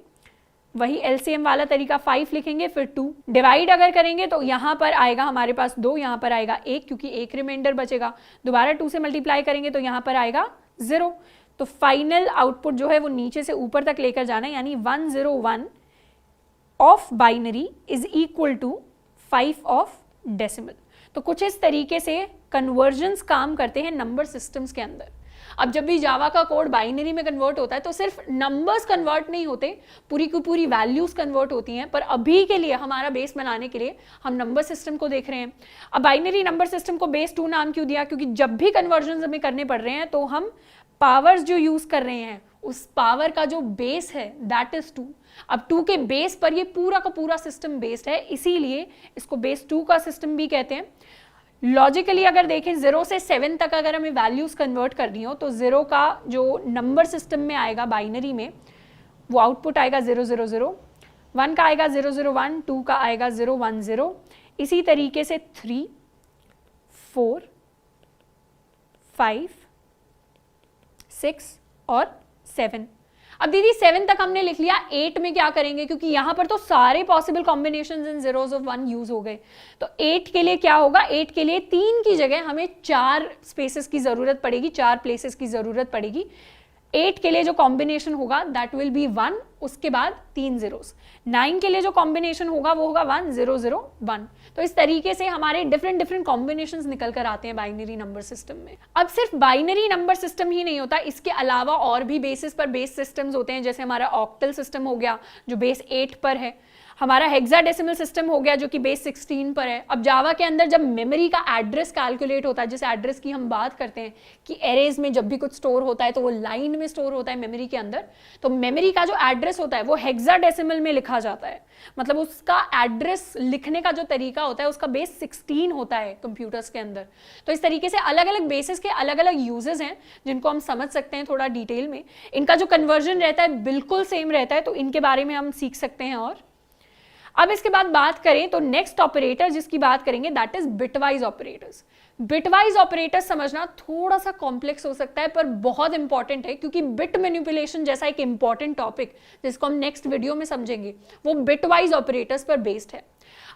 S1: वही एलसीएम वाला तरीका, 5 लिखेंगे फिर 2। डिवाइड अगर करेंगे तो यहां पर आएगा हमारे पास 2, यहां पर आएगा 1 क्योंकि एक रिमाइंडर बचेगा। दोबारा 2 से मल्टीप्लाई करेंगे तो यहां पर आएगा 0। तो फाइनल आउटपुट जो है वो नीचे से ऊपर तक लेकर जाना है, यानी 101 of binary is equal to 5 of decimal. तो कुछ इस तरीके से कन्वर्जन्स काम करते हैं नंबर सिस्टम्स के अंदर। अब जब भी जावा का कोड बाइनरी में कन्वर्ट होता है तो सिर्फ नंबर्स कन्वर्ट नहीं होते, पूरी की पूरी वैल्यूज कन्वर्ट होती हैं। पर अभी के लिए हमारा बेस बनाने के लिए हम नंबर सिस्टम को देख रहे हैं। अब बाइनरी नंबर सिस्टम को बेस 2 नाम क्यों दिया? क्योंकि जब भी कन्वर्जन हमें करने पड़ रहे हैं तो हम पावर्स जो यूज कर रहे हैं उस पावर का जो बेस है दैट इज 2। अब 2 के बेस पर ये पूरा का पूरा सिस्टम बेस्ड है, इसीलिए इसको बेस 2 का सिस्टम भी कहते हैं। लॉजिकली अगर देखें 0 से 7 तक अगर हमें वैल्यूज कन्वर्ट करनी हो तो 0 का जो नंबर सिस्टम में आएगा बाइनरी में वो आउटपुट आएगा 000, 1 का आएगा 001, 2 का आएगा 010, इसी तरीके से 3, 4, 5, 6 और 7। अब दीदी 7 तक हमने लिख लिया, 8 में क्या करेंगे? क्योंकि यहां पर तो सारे possible combinations in zeros of 1 use हो गए। तो 8 के लिए क्या होगा? 8 के लिए 3 की जगह हमें 4 स्पेसेस की जरूरत पड़ेगी, 4 प्लेसेस की जरूरत पड़ेगी। 8 के लिए जो कॉम्बिनेशन होगा दैट विल बी 1, उसके बाद 3 zeros। 9 के लिए जो कॉम्बिनेशन होगा वो होगा 1 0 0 1। तो इस तरीके से हमारे डिफरेंट कॉम्बिनेशंस निकल कर आते हैं बाइनरी नंबर सिस्टम में। अब सिर्फ बाइनरी नंबर सिस्टम ही नहीं होता, इसके अलावा और भी बेसिस पर बेस सिस्टम्स होते हैं, जैसे हमारा ऑक्टल सिस्टम हो गया जो बेस 8 पर है, हमारा हेक्साडेसिमल सिस्टम हो गया जो कि बेस 16 पर है। अब जावा के अंदर जब मेमोरी का एड्रेस कैलकुलेट होता है, जैसे एड्रेस की हम बात करते हैं कि एरेज में जब भी कुछ स्टोर होता है तो वो लाइन में स्टोर होता है मेमोरी के अंदर, तो मेमोरी का जो एड्रेस होता है वो हेक्साडेसिमल में लिखा जाता है। मतलब उसका एड्रेस लिखने का जो तरीका होता है उसका बेस 16 होता है कंप्यूटर्स के अंदर। तो इस तरीके से अलग अलग बेसिस के अलग अलग यूजेस हैं जिनको हम समझ सकते हैं थोड़ा डिटेल में। इनका जो कन्वर्जन रहता है बिल्कुल सेम रहता है, तो इनके बारे में हम सीख सकते हैं। और अब इसके बाद बात करें तो नेक्स्ट ऑपरेटर जिसकी बात करेंगे that is bitwise operators. Bitwise operators समझना थोड़ा सा कॉम्प्लेक्स हो सकता है पर बहुत इंपॉर्टेंट है, क्योंकि बिट मैनिपुलेशन जैसा एक इंपॉर्टेंट टॉपिक जिसको हम नेक्स्ट वीडियो में समझेंगे वो बिटवाइज ऑपरेटर्स पर बेस्ड है।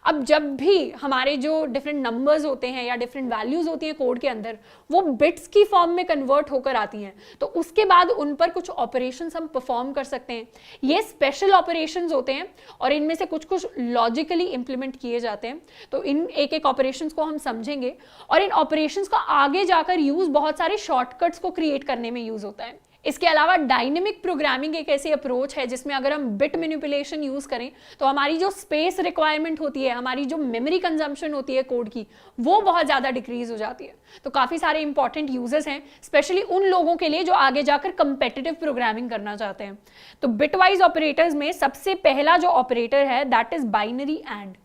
S1: अब जब भी हमारे जो डिफरेंट नंबर्स होते हैं या डिफरेंट वैल्यूज होती हैं कोड के अंदर, वो बिट्स की फॉर्म में कन्वर्ट होकर आती हैं, तो उसके बाद उन पर कुछ ऑपरेशंस हम परफॉर्म कर सकते हैं। ये स्पेशल ऑपरेशंस होते हैं और इनमें से कुछ कुछ लॉजिकली इंप्लीमेंट किए जाते हैं। तो इन एक एक ऑपरेशंस को हम समझेंगे और इन ऑपरेशंस का आगे जाकर यूज बहुत सारे शॉर्टकट्स को क्रिएट करने में यूज होता है। इसके अलावा डायनेमिक प्रोग्रामिंग एक ऐसी अप्रोच है जिसमें अगर हम बिट मैनिपुलेशन यूज करें तो हमारी जो स्पेस रिक्वायरमेंट होती है, हमारी जो मेमोरी कंजम्पशन होती है कोड की, वो बहुत ज्यादा डिक्रीज हो जाती है। तो काफी सारे इंपॉर्टेंट यूजेस हैं स्पेशली उन लोगों के लिए जो आगे जाकर कंपेटिटिव प्रोग्रामिंग करना चाहते हैं। तो बिटवाइज ऑपरेटर्स में सबसे पहला जो ऑपरेटर है दैट इज बाइनरी एंड।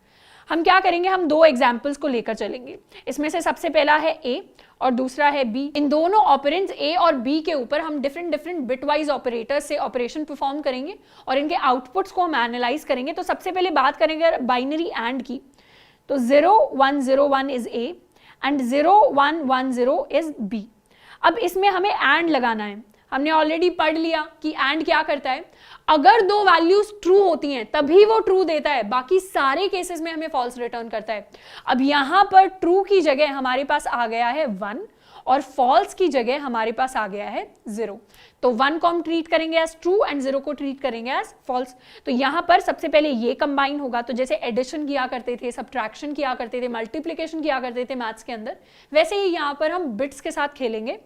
S1: हम क्या करेंगे, हम दो एग्जाम्पल्स को लेकर चलेंगे। इसमें से सबसे पहला है ए और दूसरा है बी। इन दोनों ऑपरेंड्स ए और बी के ऊपर हम डिफरेंट बिटवाइज ऑपरेटर्स से ऑपरेशन परफॉर्म करेंगे और इनके आउटपुट्स को हम एनालाइज करेंगे। तो सबसे पहले बात करेंगे बाइनरी एंड की, तो 0 1 0 1 is A and 0 1 1 0 is B. अब इसमें हमें एंड लगाना है। हमने ऑलरेडी पढ़ लिया कि एंड क्या करता है, अगर दो वैल्यूज ट्रू होती हैं तभी वो ट्रू देता है, बाकी सारे केसेस में हमें फॉल्स रिटर्न करता है। अब यहां पर ट्रू की जगह हमारे पास आ गया है 1 और फॉल्स की जगह हमारे पास आ गया है 0। तो 1 को हम ट्रीट करेंगे एज ट्रू एंड 0 को ट्रीट करेंगे एज फॉल्स। तो यहां पर सबसे पहले ये कंबाइन होगा, तो जैसे एडिशन किया करते थे, सब्ट्रैक्शन किया करते थे, मल्टीप्लिकेशन किया करते थे मैथ्स के अंदर, वैसे ही यहां पर हम बिट्स के साथ खेलेंगे।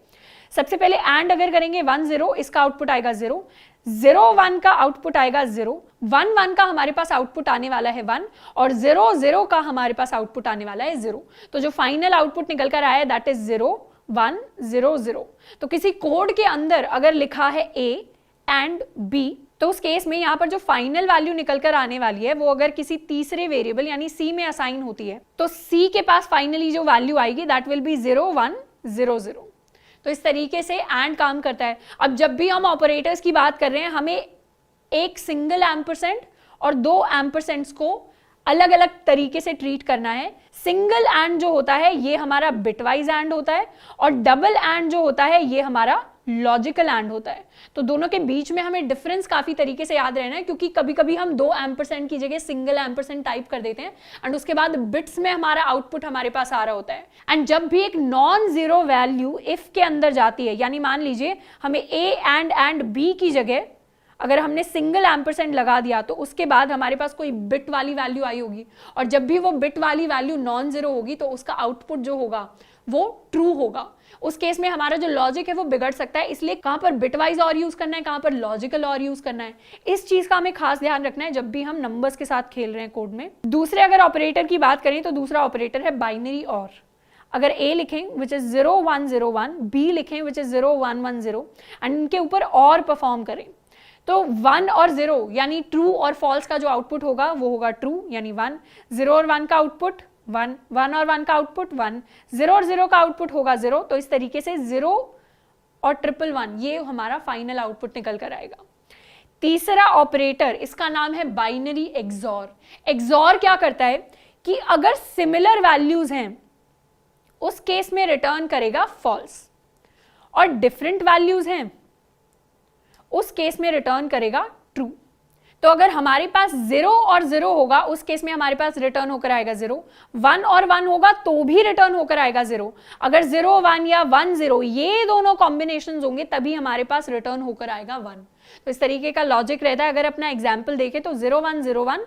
S1: सबसे पहले एंड अगर करेंगे 1 0, इसका आउटपुट आएगा 0, 0 1 का आउटपुट आएगा 0, 1 1 का हमारे पास आउटपुट आने वाला है 1 और 0 0 का हमारे पास आउटपुट आने वाला है 0। तो जो फाइनल आउटपुट निकल कर आया दैट इज 0 1 0 0। तो किसी कोड के अंदर अगर लिखा है ए एंड बी, तो उस केस में यहाँ पर जो फाइनल वैल्यू निकल कर आने वाली है वो अगर किसी तीसरे वेरिएबल यानी सी में असाइन होती है, तो सी के पास फाइनली जो वैल्यू आएगी दैट विल बी 0 1 0 0। तो इस तरीके से एंड काम करता है। अब जब भी हम ऑपरेटर्स की बात कर रहे हैं, हमें एक सिंगल एम्परसेंट और दो एम्परसेंट्स को अलग अलग तरीके से ट्रीट करना है। सिंगल एंड जो होता है ये हमारा बिटवाइज एंड होता है और डबल एंड जो होता है ये हमारा लॉजिकल एंड होता है। तो दोनों के बीच में हमें डिफरेंस काफी तरीके से याद रहना है, क्योंकि कभी कभी हम 2 एम्परसेंट की जगह सिंगल एम्परसेंट टाइप कर देते हैं एंड उसके बाद बिट्स में हमारा आउटपुट हमारे पास आ रहा होता है। एंड जब भी एक नॉन जीरो वैल्यू इफ के अंदर जाती है, यानी मान लीजिए हमें ए एंड बी की जगह अगर हमने सिंगल एम्परसेंट लगा दिया तो उसके बाद हमारे पास कोई बिट वाली वैल्यू आई होगी और जब भी वो बिट वाली वैल्यू नॉन जीरो होगी तो उसका आउटपुट जो होगा वो ट्रू होगा। उस केस में हमारा जो लॉजिक है वो बिगड़ सकता है, इसलिए कहां पर बिटवाइज और यूज करना है, कहां पर लॉजिकल और यूज करना है, इस चीज का हमें खास ध्यान रखना है जब भी हम नंबर्स के साथ खेल रहे हैं कोड में। दूसरे अगर ऑपरेटर की बात करें तो दूसरा ऑपरेटर है बाइनरी और। अगर A लिखें विच इज 0 1 0 1, B लिखें विच इज 0 1 1 0 एंड इनके ऊपर और परफॉर्म करें, तो 1 और 0 यानी ट्रू और फॉल्स का जो आउटपुट होगा वो होगा ट्रू यानी 1, 0 और 1 का आउटपुट 1, 1 और 1 का आउटपुट 1, 0 और 0 का आउटपुट होगा 0। तो इस तरीके से 0 और 1 1 ये हमारा फाइनल आउटपुट निकल कर आएगा। तीसरा ऑपरेटर, इसका नाम है बाइनरी एक्सॉर। एक्सॉर क्या करता है कि अगर सिमिलर वैल्यूज हैं उस केस में रिटर्न करेगा फॉल्स और डिफरेंट वैल्यूज हैं उस केस में रिटर्न करेगा ट्रू। तो अगर हमारे पास 0 और 0 होगा उस केस में हमारे पास रिटर्न होकर आएगा 0, 1 और 1 होगा तो भी रिटर्न होकर आएगा 0। अगर 0 1 या 1 0 ये दोनों कॉम्बिनेशंस होंगे तभी हमारे पास रिटर्न होकर आएगा 1। तो इस तरीके का लॉजिक रहता है। अगर अपना एग्जाम्पल देखें तो 0 1 0 1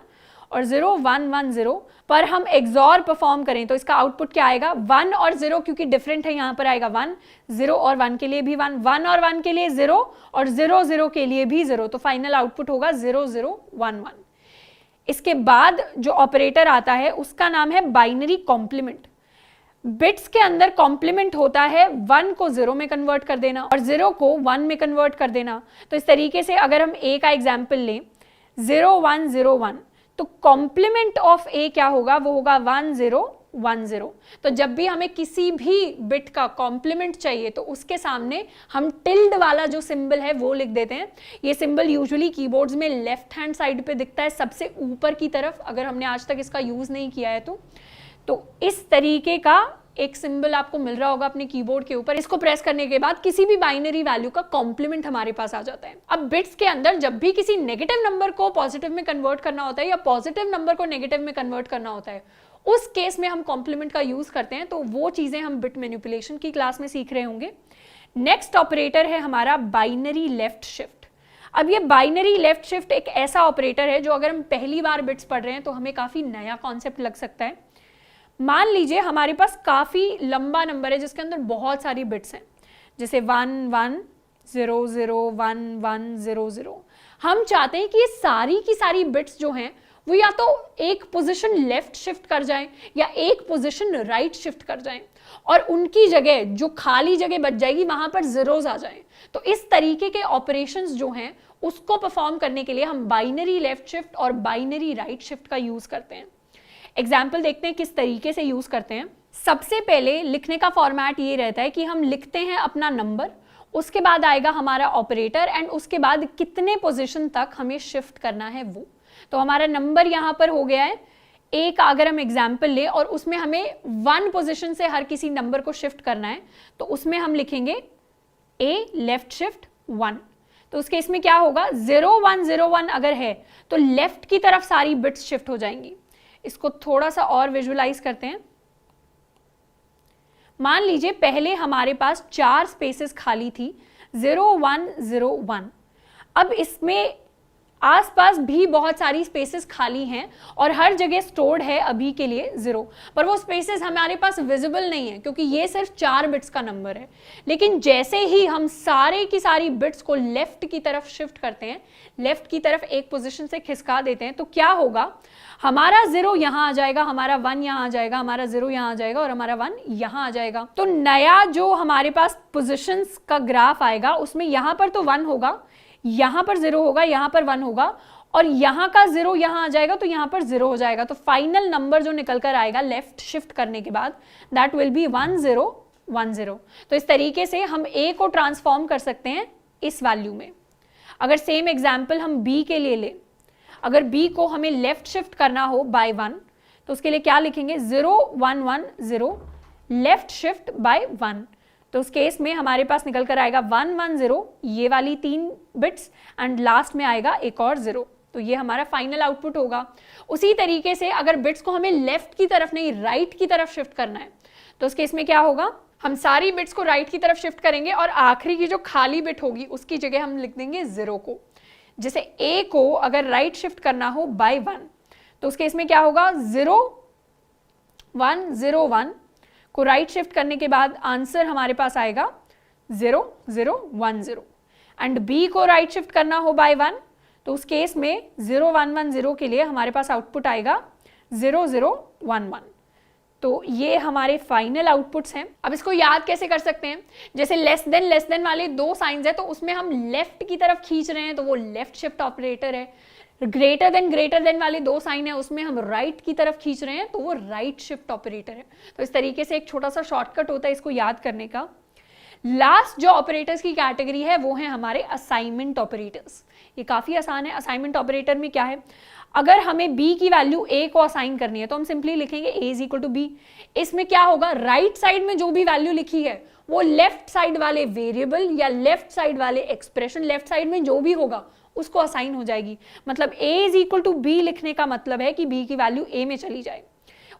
S1: और 0 1 1 0 पर हम XOR परफॉर्म करें तो इसका आउटपुट क्या आएगा, 1 और 0 क्योंकि डिफरेंट है यहां पर आएगा 1, 0 और 1 के लिए भी 1, 1 और 1 के लिए 0 और 0 0 के लिए भी 0, तो फाइनल आउटपुट होगा 0 0 1 1। इसके बाद जो ऑपरेटर आता है उसका नाम है बाइनरी कॉम्प्लीमेंट। बिट्स के अंदर कॉम्प्लीमेंट होता है 1 को 0 में कन्वर्ट कर देना और 0 को 1 में कन्वर्ट कर देना। तो इस तरीके से अगर हम A का एग्जाम्पल लें 0 1 0 1 तो कॉम्प्लीमेंट ऑफ A क्या होगा, वो होगा 1 0 1 0। तो जब भी हमें किसी भी बिट का कॉम्प्लीमेंट चाहिए तो उसके सामने हम टिल्ड वाला जो सिंबल है वो लिख देते हैं। ये सिंबल यूजुअली कीबोर्ड्स में लेफ्ट हैंड साइड पे दिखता है सबसे ऊपर की तरफ, अगर हमने आज तक इसका यूज नहीं किया है तो इस तरीके का एक सिंबल आपको मिल रहा होगा अपने कीबोर्ड के ऊपर। इसको प्रेस करने के बाद किसी भी बाइनरी वैल्यू का कॉम्प्लीमेंट हमारे पास आ जाता है। अब बिट्स के अंदर जब भी किसी नेगेटिव नंबर को पॉजिटिव में कन्वर्ट करना होता है या पॉजिटिव नंबर को नेगेटिव में कन्वर्ट करना होता है उस केस में हम कॉम्प्लीमेंट का यूज करते हैं। तो वो चीजें हम बिट मैनिपुलेशन की क्लास में सीख रहे होंगे। नेक्स्ट ऑपरेटर है हमारा बाइनरी लेफ्ट शिफ्ट। अब ये बाइनरी लेफ्ट शिफ्ट एक ऐसा ऑपरेटर है जो अगर हम पहली बार बिट्स पढ़ रहे हैं तो हमें काफी नया कॉन्सेप्ट लग सकता है। मान लीजिए हमारे पास काफी लंबा नंबर है जिसके अंदर बहुत सारी बिट्स हैं, जैसे 1 1 0 0 1 1 0 0। हम चाहते हैं कि ये सारी की सारी बिट्स जो हैं वो या तो एक पोजीशन लेफ्ट शिफ्ट कर जाएं या एक पोजीशन राइट शिफ्ट कर जाएं और उनकी जगह जो खाली जगह बच जाएगी वहां पर जीरोस आ जाएं। तो इस तरीके के ऑपरेशंस जो हैं उसको परफॉर्म करने के लिए हम बाइनरी लेफ्ट शिफ्ट और बाइनरी राइट शिफ्ट का यूज करते हैं। एग्जाम्पल देखते हैं किस तरीके से यूज करते हैं। सबसे पहले लिखने का फॉर्मेट ये रहता है कि हम लिखते हैं अपना नंबर, उसके बाद आएगा हमारा ऑपरेटर एंड उसके बाद कितने पोजीशन तक हमें शिफ्ट करना है वो। तो हमारा नंबर यहां पर हो गया है A का, अगर हम एग्जाम्पल ले और उसमें हमें 1 पोजीशन से हर किसी नंबर को शिफ्ट करना है तो उसमें हम लिखेंगे A लेफ्ट शिफ्ट 1। तो उस केस में क्या होगा, 0 1 0 1 अगर है तो लेफ्ट की तरफ सारी बिट्स शिफ्ट हो जाएंगी। इसको थोड़ा सा और विजुअलाइज करते हैं। मान लीजिए पहले हमारे पास 4 स्पेसेस खाली थी 0 1 0 1। अब इसमें आसपास भी बहुत सारी स्पेसेस खाली हैं और हर जगह स्टोर्ड है अभी के लिए 0, पर वो स्पेसेस हमारे पास विजिबल नहीं है क्योंकि ये सिर्फ 4 बिट्स का नंबर है। लेकिन जैसे ही हम सारे की सारी बिट्स को लेफ्ट की तरफ शिफ्ट करते हैं, लेफ्ट की तरफ एक पोजीशन से खिसका देते हैं, तो क्या होगा, हमारा 0 यहां आ जाएगा, हमारा 1 यहां आ जाएगा, हमारा 0 यहां आ जाएगा और हमारा 1 यहां आ जाएगा। तो नया जो हमारे पास पोजीशंस का ग्राफ आएगा उसमें यहां पर तो 1 होगा, यहां पर 0 होगा, यहां पर 1 होगा और यहां का 0 यहां आ जाएगा तो यहां पर 0 हो जाएगा। तो फाइनल नंबर जो निकल कर आएगा लेफ्ट शिफ्ट करने के बाद दैट विल बी 1 0 1 0। तो इस तरीके से हम A को ट्रांसफॉर्म कर सकते हैं इस वैल्यू में। अगर सेम एग्जाम्पल हम B के लिए ले, अगर B को हमें लेफ्ट शिफ्ट करना हो बाय 1 तो उसके लिए क्या लिखेंगे, 0 1 1 0 लेफ्ट शिफ्ट बाय 1। तो उस केस में हमारे पास निकल कर आएगा 1 1 0 ये वाली 3 बिट्स एंड लास्ट में आएगा एक और 0। तो ये हमारा फाइनल आउटपुट होगा। उसी तरीके से अगर बिट्स को हमें लेफ्ट की तरफ नहीं राइट की तरफ शिफ्ट करना है तो उस केस में क्या होगा, हम सारी बिट्स को राइट की तरफ शिफ्ट करेंगे और आखिरी की जो खाली बिट होगी उसकी जगह हम लिख देंगे 0 को। जैसे A को अगर राइट शिफ्ट करना हो बाय 1 तो उस केस में क्या होगा, 0 1 0 1 को राइट शिफ्ट करने के बाद आंसर हमारे पास आएगा 0 0 1 0 एंड B को राइट शिफ्ट करना हो बाय 1 तो उस केस में 0 1 1 0 के लिए हमारे पास आउटपुट आएगा 0 0 1 1। तो ये हमारे फाइनल आउटपुट्स हैं। अब इसको याद कैसे कर सकते हैं, जैसे लेस देन वाले 2 साइंस है तो उसमें हम लेफ्ट की तरफ खींच रहे हैं तो वो लेफ्ट शिफ्ट ऑपरेटर है। ग्रेटर देन वाले 2 साइन है उसमें हम राइट की तरफ खींच रहे हैं तो वो राइट शिफ्ट ऑपरेटर है। तो इस तरीके से एक छोटा सा शॉर्टकट होता है इसको याद करने का। लास्ट जो ऑपरेटर्स की कैटेगरी है वो है हमारे असाइनमेंट ऑपरेटर्स। ये काफी आसान है। असाइनमेंट ऑपरेटर में क्या है, अगर हमें B की वैल्यू A को असाइन करनी है तो हम सिंपली लिखेंगे A is equal to B। इसमें क्या होगा, राइट साइड में जो भी वैल्यू लिखी है वो लेफ्ट साइड वाले वेरिएबल या लेफ्ट साइड वाले एक्सप्रेशन, लेफ्ट साइड में जो भी होगा उसको असाइन हो जाएगी। मतलब a is equal to B लिखने का मतलब है कि b की वैल्यू a में चली जाए।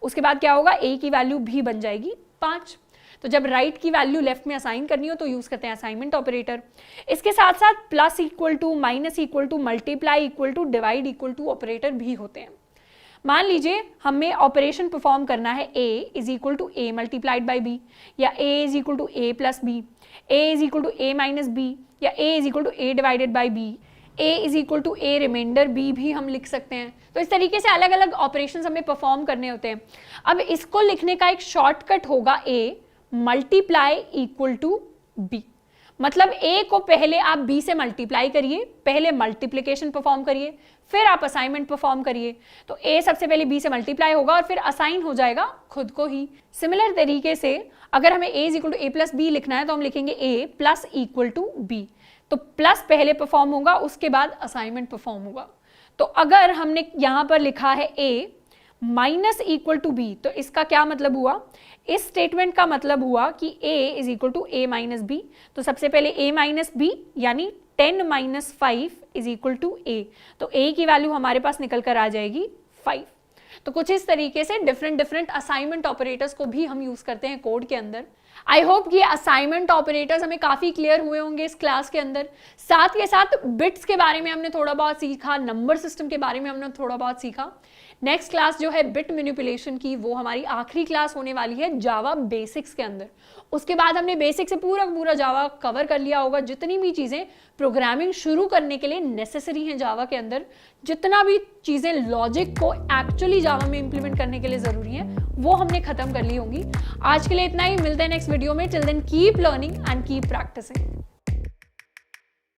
S1: उसके बाद क्या होगा, a की वैल्यू भी बन जाएगी 5। तो जब राइट की वैल्यू लेफ्ट में असाइन करनी हो तो यूज करते हैं असाइनमेंट ऑपरेटर। इसके साथ साथ plus equal to, minus equal to, multiply equal to, divide equal to operator भी होते हैं। मान लीजिए हमें ऑपरेशन परफॉर्म करना है a is equal to a multiplied by b, या a is equal to a plus b, a is equal to a minus b, या a is equal to a divided by b, a is equal to a reminder b भी हम लिख सकते हैं। तो इस तरीके से अलग अलग ऑपरेशन हमें परफॉर्म करने होते हैं। अब इसको लिखने का एक शॉर्टकट होगा a multiply equal to b। मतलब a को पहले आप b से मल्टीप्लाई करिए, पहले मल्टीप्लिकेशन परफॉर्म करिए, फिर आप असाइनमेंट परफॉर्म करिए। तो a सबसे पहले b से मल्टीप्लाई होगा और फिर असाइन हो जाएगा खुद को ही। सिमिलर तरीके से अगर हमें a is equal to a plus b लिखना है तो हम लिखेंगे a plus equal to b। तो प्लस पहले परफॉर्म होगा, उसके बाद असाइनमेंट परफॉर्म होगा। तो अगर हमने यहां पर लिखा है a minus equal to B, तो इसका क्या मतलब हुआ, इस स्टेटमेंट का मतलब हुआ कि a is equal to a minus B. तो सबसे पहले a माइनस बी यानी 10 minus 5 is equal to a। तो a की वैल्यू हमारे पास निकल कर आ जाएगी 5। तो कुछ इस तरीके से डिफरेंट असाइनमेंट ऑपरेटर्स को भी हम यूज करते हैं कोड के अंदर। आई होप ये असाइनमेंट ऑपरेटर्स हमें काफी क्लियर हुए होंगे इस क्लास के अंदर। साथ के साथ बिट्स के बारे में हमने थोड़ा बहुत सीखा, नंबर सिस्टम के बारे में हमने थोड़ा बहुत सीखा। नेक्स्ट क्लास जो है बिट मैनिपुलेशन की, वो हमारी आखिरी क्लास होने वाली है जावा बेसिक्स के अंदर। उसके बाद हमने बेसिक से पूरा जावा कवर कर लिया होगा। जितनी भी चीजें प्रोग्रामिंग शुरू करने के लिए नेसेसरी हैं जावा के अंदर, जितना भी चीजें लॉजिक को एक्चुअली जावा में इंप्लीमेंट करने के लिए जरूरी है, वो हमने खत्म कर ली होंगी। आज के लिए इतना ही, मिलते हैं नेक्स्ट वीडियो में। Till then keep learning and keep practising.